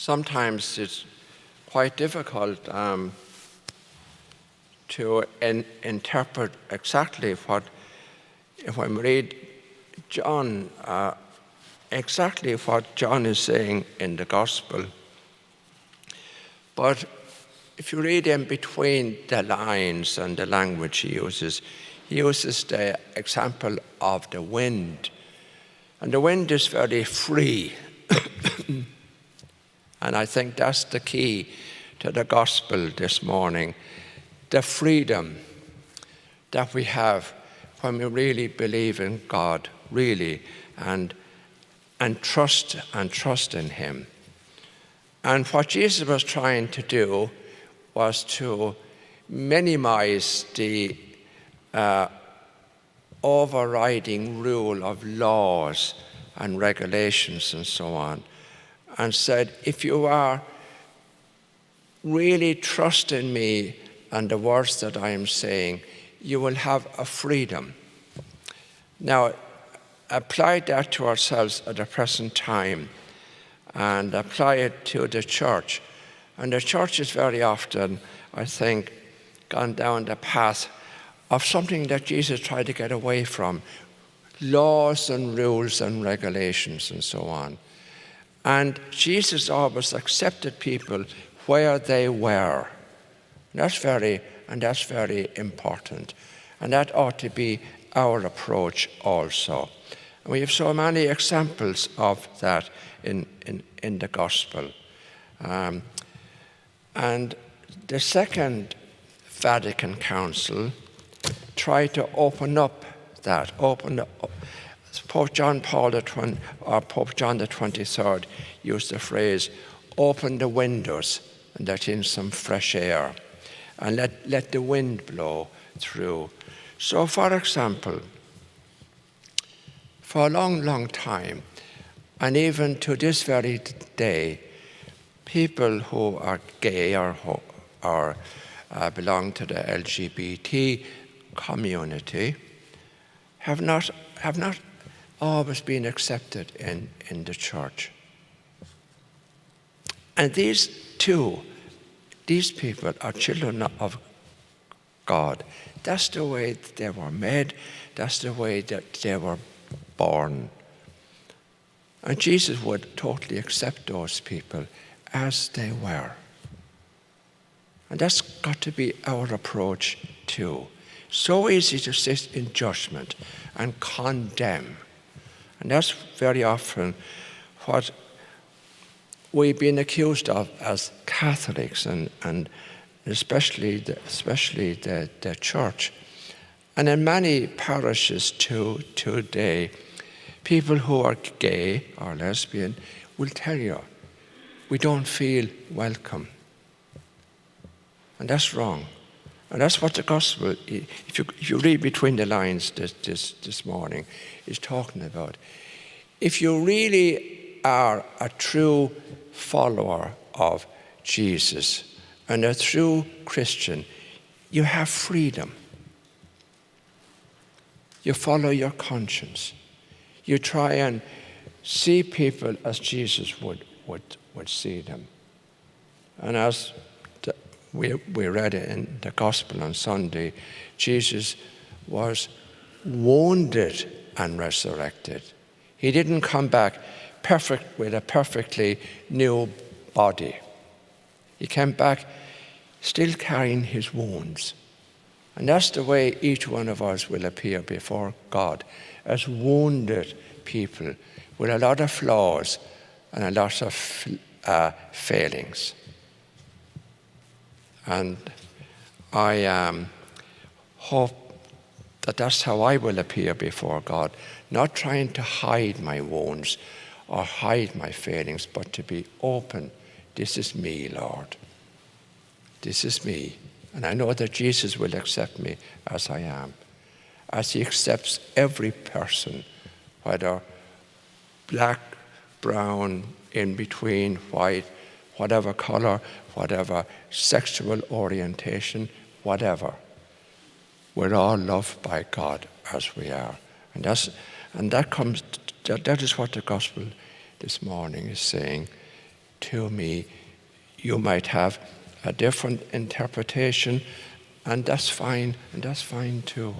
sometimes it's quite difficult to interpret exactly what, if I read John, exactly what John is saying in the Gospel. But if you read in between the lines and the language he uses the example of the wind. And the wind is very free. And I think that's the key to the Gospel this morning. The freedom that we have when we really believe in God, really, and trust in Him. And what Jesus was trying to do was to minimize the overriding rule of laws and regulations and so on, and said, if you are really trusting me and the words that I am saying, you will have a freedom. Now, apply that to ourselves at the present time and apply it to the church. And the church is very often, I think, gone down the path of something that Jesus tried to get away from, laws and rules and regulations and so on. And Jesus always accepted people where they were. That's very important. And that ought to be our approach also. And we have so many examples of that in the Gospel. And the Second Vatican Council tried to open up that, Pope John Paul or Pope John the 23rd used the phrase, open the windows and let in some fresh air and let the wind blow through. So, for example, for a long time, and even to this very day, people who are gay or belong to the LGBT community have not always been accepted in the church. And these people are children of God. That's the way they were made. That's the way that they were born. And Jesus would totally accept those people as they were. And that's got to be our approach too. So easy to sit in judgment and condemn. And that's very often what we've been accused of as Catholics and especially the church. And in many parishes today, people who are gay or lesbian will tell you, we don't feel welcome. And that's wrong. And that's what the Gospel, if you read between the lines this morning, is talking about. If you really are a true follower of Jesus and a true Christian, you have freedom. You follow your conscience. You try and see people as Jesus would see them. And as we read it in the Gospel on Sunday, Jesus was wounded and resurrected. He didn't come back perfect with a perfectly new body. He came back still carrying his wounds. And that's the way each one of us will appear before God, as wounded people with a lot of flaws and a lot of failings. And I hope that that's how I will appear before God, not trying to hide my wounds or hide my failings, but to be open. This is me, Lord. This is me. And I know that Jesus will accept me as I am, as He accepts every person, whether black, brown, in between, white, whatever color, whatever sexual orientation, whatever. We're all loved by God as we are. And that is what the Gospel this morning is saying. to me. You might have a different interpretation, and that's fine too.